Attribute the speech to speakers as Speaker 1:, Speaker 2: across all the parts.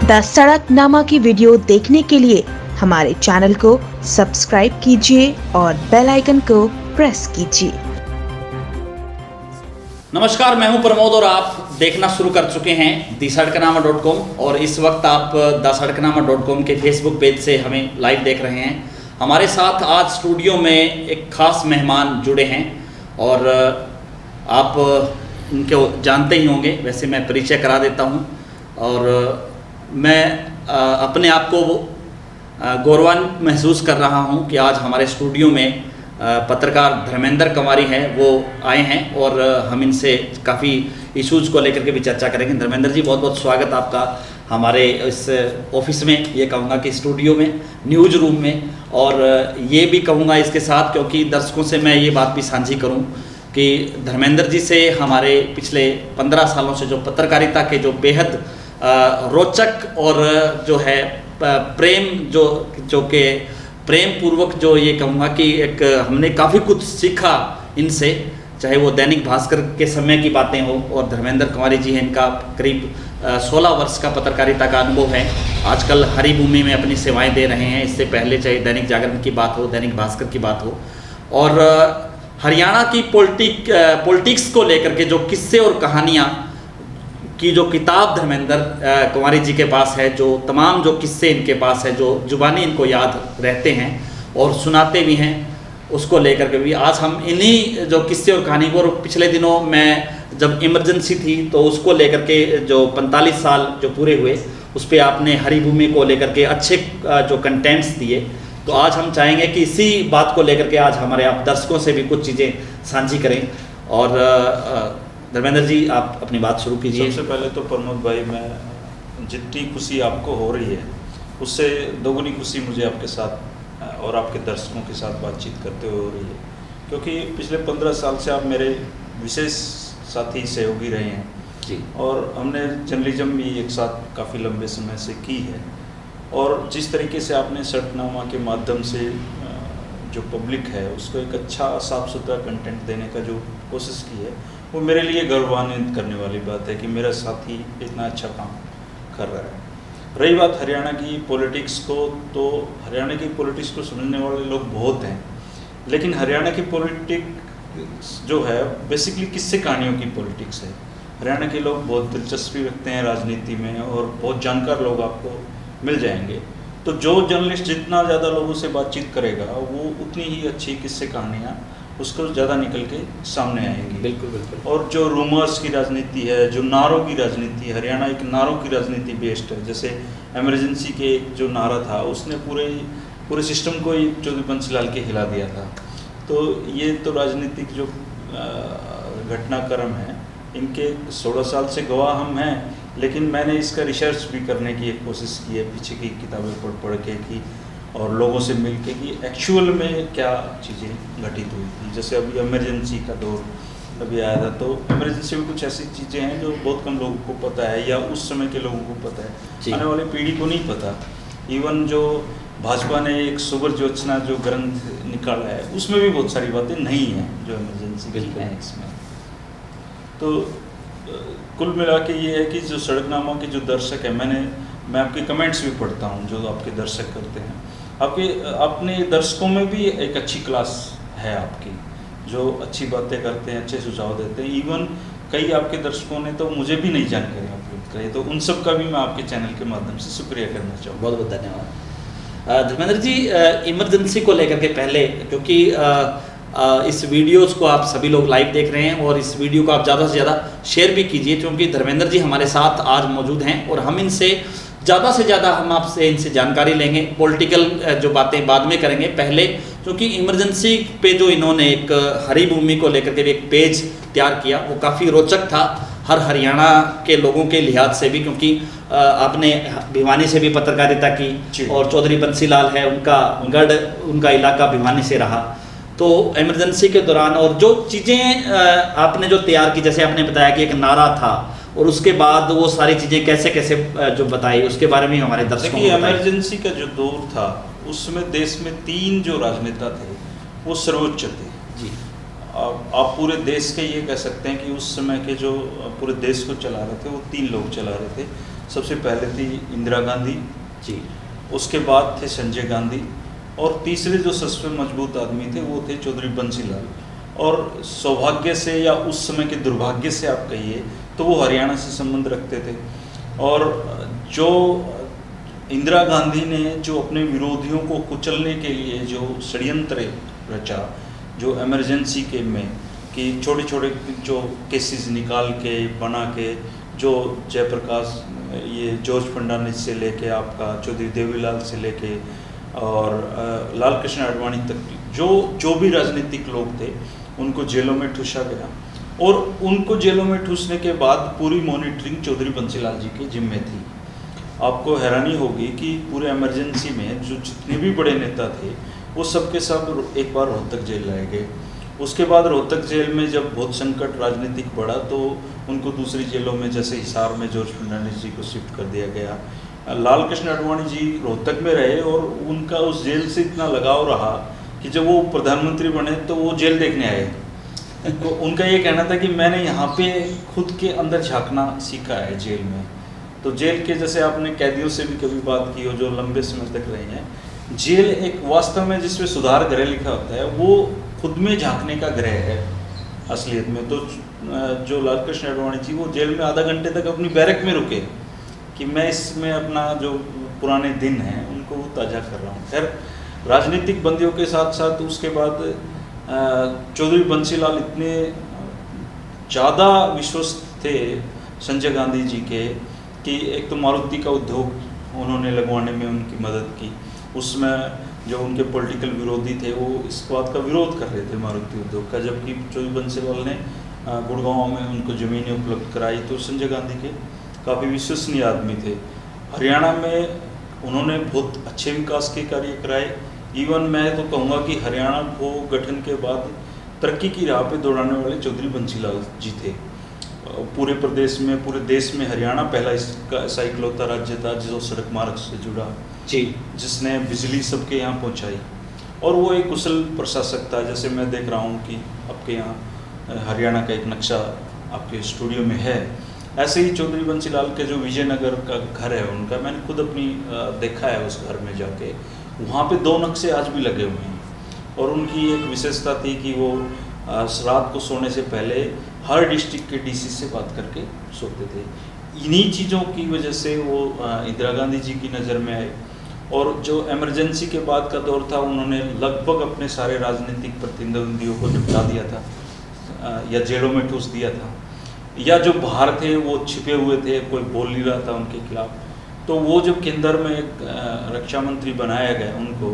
Speaker 1: The सड़कनामा की video देखने के लिए हमारे चैनल को सब्सक्राइब कीजिए और बेल आइकन को प्रेस कीजिए।
Speaker 2: नमस्कार, मैं हूं प्रमोद और आप देखना शुरू कर चुके हैं thesadkanaama.com और इस वक्त आप thesadkanaama.com के फेसबुक पेज से हमें लाइव देख रहे हैं। हमारे साथ आज स्टूडियो में एक खास मेहमान जुड़े हैं और आप उनको जानते ही होंगे, वैसे मैं परिचय करा देता हूं और मैं अपने आप को गौरवान्वित महसूस कर रहा हूं कि आज हमारे स्टूडियो में पत्रकार धर्मेंद्र कंवारी हैं, वो आए हैं और हम इनसे काफ़ी इश्यूज़ को लेकर के भी चर्चा करेंगे। धर्मेंद्र जी, बहुत बहुत स्वागत आपका हमारे इस ऑफिस में, ये कहूँगा कि स्टूडियो में, न्यूज़ रूम में, और ये भी कहूँगा इसके साथ क्योंकि दर्शकों से मैं ये बात भी साझी करूँ कि धर्मेंद्र जी से हमारे पिछले 15 सालों से जो पत्रकारिता के जो बेहद रोचक और जो है प्रेम जो के प्रेम पूर्वक जो ये कहूँगा कि एक हमने काफ़ी कुछ सीखा इनसे, चाहे वो दैनिक भास्कर के समय की बातें हो, और धर्मेंद्र कंवारी जी हैं, इनका करीब 16 वर्ष का पत्रकारिता का अनुभव है। आजकल हरिभूमि में अपनी सेवाएं दे रहे हैं, इससे पहले चाहे दैनिक जागरण की बात हो, दैनिक भास्कर की बात हो, और हरियाणा की पॉलिटिक्स को लेकर के जो किस्से और कहानियाँ की जो किताब धर्मेंद्र कंवारी जी के पास है, जो तमाम जो किस्से इनके पास है, जो जुबानी इनको याद रहते हैं और सुनाते भी हैं, उसको लेकर के भी आज हम इन्हीं जो किस्से और कहानी को, और पिछले दिनों मैं जब इमरजेंसी थी तो उसको लेकर के जो 45 साल जो पूरे हुए, उस पर आपने हरिभूमि को लेकर के अच्छे जो कंटेंट्स दिए, तो आज हम चाहेंगे कि इसी बात को लेकर के आज हमारे आप दर्शकों से भी कुछ चीज़ें साझी करें। और धर्मेंद्र जी, आप अपनी बात शुरू कीजिए।
Speaker 3: सबसे पहले तो प्रमोद भाई, मैं जितनी खुशी आपको हो रही है उससे दोगुनी खुशी मुझे आपके साथ और आपके दर्शकों के साथ बातचीत करते हुए हो रही है, क्योंकि पिछले 15 साल से आप मेरे विशेष साथी सहयोगी रहे हैं
Speaker 2: जी, और
Speaker 3: हमने जर्नलिज्म भी एक साथ काफ़ी लंबे समय से की है। और जिस तरीके से आपने सड़कनामा के माध्यम से जो पब्लिक है उसको एक अच्छा साफ सुथरा कंटेंट देने का जो कोशिश की है, वो मेरे लिए गौरवान्वित करने वाली बात है कि मेरा साथी इतना अच्छा काम कर रहा है। रही बात हरियाणा की पॉलिटिक्स को, तो हरियाणा की पॉलिटिक्स को समझने वाले लोग बहुत हैं, लेकिन हरियाणा की पॉलिटिक्स जो है बेसिकली किस्से कहानियों की पॉलिटिक्स है। हरियाणा के लोग बहुत दिलचस्पी रखते हैं राजनीति में और बहुत जानकार लोग आपको मिल जाएंगे। तो जो जर्नलिस्ट जितना ज़्यादा लोगों से बातचीत करेगा वो उतनी ही अच्छी किस्से कहानियाँ उसको ज़्यादा निकल के सामने आएंगी।
Speaker 2: बिल्कुल बिल्कुल।
Speaker 3: और जो रूमर्स की राजनीति है, जो नारों की राजनीति, हरियाणा एक नारों की राजनीति बेस्ड है। जैसे इमरजेंसी के जो नारा था उसने पूरे सिस्टम को ही चौधरी बंसीलाल के हिला दिया था। तो ये तो राजनीतिक जो घटनाक्रम है, इनके 16 साल से गवाह हम हैं, लेकिन मैंने इसका रिसर्च भी करने की एक कोशिश की है, पीछे की किताबें पढ़ के की और लोगों से मिल के कि एक्चुअल में क्या चीज़ें घटित हुई थी। जैसे अभी इमरजेंसी का दौर अभी आया था, तो इमरजेंसी में कुछ ऐसी चीज़ें हैं जो बहुत कम लोगों को पता है या उस समय के लोगों को पता है, आने वाली पीढ़ी को नहीं पता। इवन जो भाजपा ने एक सुबर ज्योत्सना जो ग्रंथ निकाला है, उसमें भी बहुत सारी बातें नहीं हैं जो इमरजेंसी की हैं इसमें। तो कुल मिला के ये है कि जो सड़कनामा के जो दर्शक हैं, मैं आपके कमेंट्स भी पढ़ता हूँ जो आपके दर्शक करते हैं। अपने दर्शकों में भी एक अच्छी क्लास है आपकी, जो अच्छी बातें करते हैं, अच्छे सुझाव देते हैं। इवन कई आपके दर्शकों ने तो मुझे भी नई जानकारी उपलब्ध कराई, तो उन सब का भी मैं आपके चैनल के माध्यम से शुक्रिया करना चाहूँगा।
Speaker 2: बहुत बहुत धन्यवाद। धर्मेंद्र जी, इमरजेंसी को लेकर के पहले, क्योंकि इस वीडियोस को आप सभी लोग लाइव देख रहे हैं और इस वीडियो को आप ज़्यादा से ज़्यादा शेयर भी कीजिए, क्योंकि धर्मेंद्र जी हमारे साथ आज मौजूद हैं और हम इनसे ज़्यादा से ज़्यादा हम आपसे इनसे जानकारी लेंगे। पॉलिटिकल जो बातें बाद में करेंगे, पहले क्योंकि इमरजेंसी पे जो इन्होंने एक हरिभूमि को लेकर के भी एक पेज तैयार किया, वो काफ़ी रोचक था हर हरियाणा के लोगों के लिहाज से भी, क्योंकि आपने भिवानी से भी पत्रकारिता की और चौधरी बंसीलाल है, उनका इलाका भिवानी से रहा। तो इमरजेंसी के दौरान और जो चीज़ें आपने जो तैयार की, जैसे आपने बताया कि एक नारा था और उसके बाद वो सारी चीज़ें कैसे कैसे जो बताई, उसके बारे में हमारे दर्शकों को
Speaker 3: इमरजेंसी का जो दौर था उसमें देश में 3 जो राजनेता थे वो सर्वोच्च थे जी। आप पूरे देश के ये कह सकते हैं कि उस समय के जो पूरे देश को चला रहे थे वो 3 लोग चला रहे थे। सबसे पहले थी इंदिरा गांधी
Speaker 2: जी,
Speaker 3: उसके बाद थे संजय गांधी और तीसरे जो सबसे मजबूत आदमी थे वो थे चौधरी बंसीलाल। और सौभाग्य से या उस समय के दुर्भाग्य से आप कहिए तो वो हरियाणा से संबंध रखते थे। और जो इंदिरा गांधी ने जो अपने विरोधियों को कुचलने के लिए जो षड्यंत्र रचा, जो इमरजेंसी के में कि छोटे छोटे जो केसेस निकाल के बना के, जो जयप्रकाश ये जॉर्ज फर्नांडिस से लेके आपका चौधरी देवीलाल से लेके और लाल कृष्ण आडवाणी तक जो भी राजनीतिक लोग थे उनको जेलों में ठूसा गया। और उनको जेलों में ठूसने के बाद पूरी मॉनिटरिंग चौधरी बंसीलाल जी के जिम्मे थी। आपको हैरानी होगी कि पूरे इमरजेंसी में जो जितने भी बड़े नेता थे वो सब के सब एक बार रोहतक जेल लाए गए। उसके बाद रोहतक जेल में जब बहुत संकट राजनीतिक बढ़ा तो उनको दूसरी जेलों में जैसे हिसार में जॉर्ज फर्नांडिस जी को शिफ्ट कर दिया गया। लाल कृष्ण आडवाणी जी रोहतक में रहे और उनका उस जेल से इतना लगाव रहा कि जब वो प्रधानमंत्री बने तो वो जेल देखने आए। तो उनका ये कहना था कि मैंने यहाँ पे खुद के अंदर झांकना सीखा है जेल में। तो जेल के जैसे आपने कैदियों से भी कभी बात की हो जो लंबे समय तक रहे हैं, जेल एक वास्तव में जिसमें सुधार गृह लिखा होता है वो खुद में झांकने का गृह है असलियत में। तो जो लाल कृष्ण आडवाणी जी वो जेल में आधा घंटे तक अपनी बैरक में रुके कि मैं इसमें अपना जो पुराने दिन हैं उनको वो ताज़ा कर रहा हूँ। खैर राजनीतिक बंदियों के साथ साथ उसके बाद चौधरी बंसीलाल इतने ज़्यादा विश्वस्त थे संजय गांधी जी के कि एक तो मारुति का उद्योग उन्होंने लगवाने में उनकी मदद की। उसमें जो उनके पॉलिटिकल विरोधी थे वो इस बात का विरोध कर रहे थे मारुति उद्योग का, जबकि चौधरी बंसीलाल ने गुड़गांव में उनको ज़मीनें उपलब्ध कराई। तो संजय गांधी के काफ़ी विश्वसनीय आदमी थे। हरियाणा में उन्होंने बहुत अच्छे विकास के कार्य कराए। इवन मैं तो कहूँगा कि हरियाणा को गठन के बाद तरक्की की राह पे दौड़ाने वाले चौधरी बंसीलाल जी थे। पूरे प्रदेश में, पूरे देश में हरियाणा पहला इसका ऐसा इकलौता राज्य था जो सड़क मार्ग से जुड़ा
Speaker 2: जी,
Speaker 3: जिसने बिजली सबके यहाँ पहुँचाई। और वो एक कुशल प्रशासक था। जैसे मैं देख रहा हूँ कि आपके यहाँ हरियाणा का एक नक्शा आपके स्टूडियो में है, ऐसे ही चौधरी बंसीलाल के जो विजयनगर का घर है उनका, मैंने खुद अपनी देखा है उस घर में जाके। वहाँ पे 2 नक्शे आज भी लगे हुए हैं। और उनकी एक विशेषता थी कि वो रात को सोने से पहले हर डिस्ट्रिक्ट के डीसी से बात करके सोते थे। इन्हीं चीज़ों की वजह से वो इंदिरा गांधी जी की नज़र में आए। और जो इमरजेंसी के बाद का दौर था उन्होंने लगभग अपने सारे राजनीतिक प्रतिद्वंदियों को निपटा दिया था या जेलों में ठूस दिया था, या जो बाहर थे वो छिपे हुए थे, कोई बोल नहीं रहा था उनके खिलाफ। तो वो जब केंद्र में एक रक्षा मंत्री बनाया गया, उनको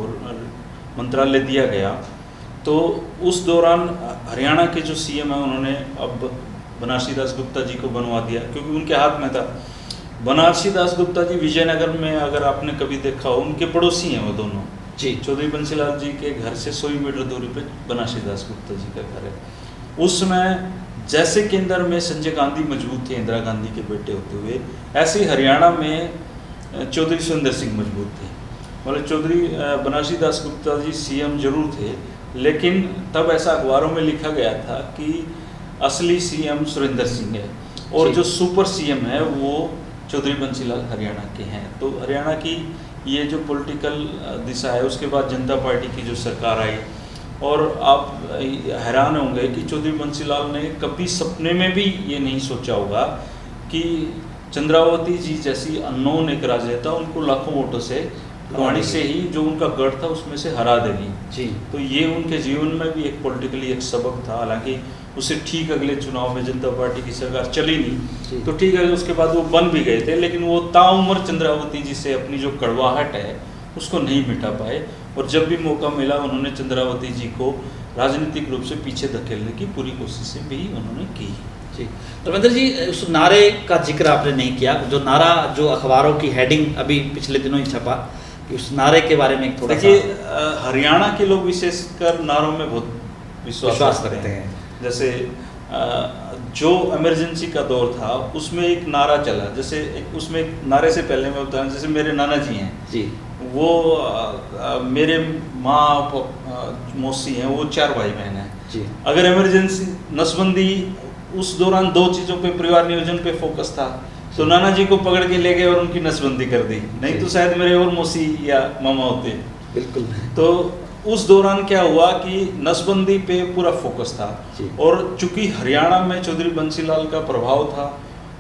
Speaker 3: मंत्रालय दिया गया, तो उस दौरान हरियाणा के जो सीएम हैं उन्होंने अब बनारसी दास गुप्ता जी को बनवा दिया क्योंकि उनके हाथ में था। बनारसी दास गुप्ता जी विजयनगर में अगर आपने कभी देखा हो, उनके पड़ोसी हैं वो दोनों
Speaker 2: जी।
Speaker 3: चौधरी बंसीलाल जी के घर से 100 मीटर दूरी पे बनारसी दास गुप्ता जी का घर है। उस समय जैसे केंद्र में संजय गांधी मजबूत थे इंदिरा गांधी के बेटे होते हुए, ऐसे ही हरियाणा में चौधरी सुंदर सिंह मजबूत थे। मतलब चौधरी बनारसी दास गुप्ता जी सीएम जरूर थे, लेकिन तब ऐसा अखबारों में लिखा गया था कि असली सीएम सुरेंद्र सिंह है और जो सुपर सीएम है वो चौधरी बंसीलाल हरियाणा के हैं। तो हरियाणा की ये जो पॉलिटिकल दिशा है, उसके बाद जनता पार्टी की जो सरकार आई, और आप हैरान होंगे कि चौधरी बंसीलाल ने कभी सपने में भी ये नहीं सोचा होगा कि चंद्रावती जी जैसी अननोन एक राजनेता उनको लाखों वोटों से वाणी से ही जो उनका गढ़ था उसमें से हरा देगी
Speaker 2: जी।
Speaker 3: तो ये उनके जीवन में भी एक पॉलिटिकली एक सबक था। हालांकि उसे ठीक अगले चुनाव में जनता पार्टी की सरकार चली नहीं, तो ठीक है उसके बाद वो बन भी गए थे, लेकिन वो ताउम्र चंद्रावती जी से अपनी जो कड़वाहट है उसको नहीं मिटा पाए। और जब भी मौका मिला उन्होंने चंद्रावती जी को राजनीतिक रूप से पीछे धकेलने की पूरी कोशिशें भी उन्होंने की
Speaker 2: जी। धर्मेंद्र जी, उस नारे का जिक्र आपने नहीं किया, जो नारा जो अखबारों की हेडिंग अभी पिछले दिनों ही छपा, कि उस नारे के बारे में थोड़ा
Speaker 3: देखिए, हरियाणा के लोग विशेषकर नारों में बहुत विश्वास रखते हैं। जैसे जो इमरजेंसी का दौर था उसमें एक नारा चला, जैसे उसमें एक नारे से पहले मैं बताऊं, जैसे मेरे नाना जी हैं
Speaker 2: जी,
Speaker 3: वो मेरे माँ मौसी हैं, वो 4 भाई बहन हैं
Speaker 2: जी।
Speaker 3: अगर इमरजेंसी नसबंदी, उस दौरान 2 चीज़ों पे परिवार नियोजन पे फोकस था, तो नाना जी को पकड़ के ले गए और उनकी नसबंदी कर दी, नहीं तो शायद मेरे और मौसी या मामा होते।
Speaker 2: बिल्कुल।
Speaker 3: तो उस दौरान क्या हुआ कि नसबंदी पे पूरा फोकस था, और चूंकि हरियाणा में चौधरी बंसीलाल का प्रभाव था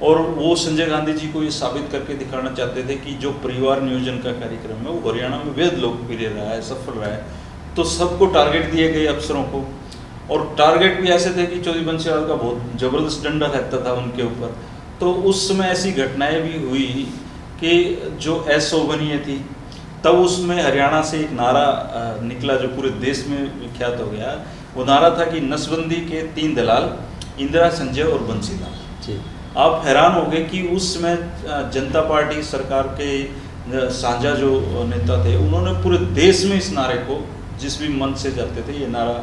Speaker 3: और वो संजय गांधी जी को ये साबित करके दिखाना चाहते थे कि जो परिवार नियोजन का कार्यक्रम है वो हरियाणा में बेहद लोकप्रिय रहा है, सफल रहा है, तो सबको टारगेट दिए गए अफसरों को, और टारगेट भी ऐसे थे कि चौधरी बंसीलाल का बहुत ज़बरदस्त डंडा रहता था उनके ऊपर। तो उस समय ऐसी घटनाएं भी हुई कि जो अशोभनीय थी, तब उसमें हरियाणा से एक नारा निकला जो पूरे देश में विख्यात हो गया। वो नारा था कि नसबंदी के 3 दलाल, इंदिरा, संजय और बंसीलाल।
Speaker 2: जी।
Speaker 3: आप हैरान हो गए कि उस समय जनता पार्टी सरकार के साझा जो नेता थे, उन्होंने पूरे देश में इस नारे को, जिस भी मंच से जाते थे, ये नारा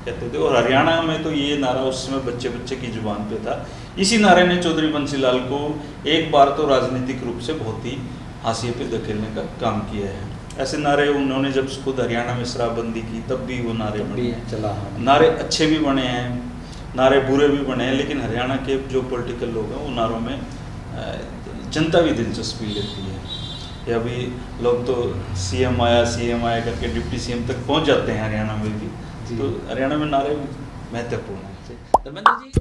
Speaker 3: कहते थे, और हरियाणा में तो ये नारा उस समय बच्चे बच्चे की जुबान पे था। इसी नारे ने चौधरी बंसीलाल को एक बार तो राजनीतिक रूप से बहुत ही हाशिए पे धकेलने का काम किया है। ऐसे नारे उन्होंने जब खुद हरियाणा में शराबबंदी की तब भी वो नारे बने
Speaker 2: चला।
Speaker 3: नारे अच्छे भी बने हैं, नारे बुरे भी बने हैं, लेकिन हरियाणा के जो पॉलिटिकल लोग हैं वो नारों में जनता भी दिलचस्पी लेती है। या अभी लोग तो सीएम आया करके डिप्टी सीएम तक पहुंच जाते हैं हरियाणा में भी, तो हरियाणा में नारे भी महत्वपूर्ण है।
Speaker 2: धर्मेंद्र जी,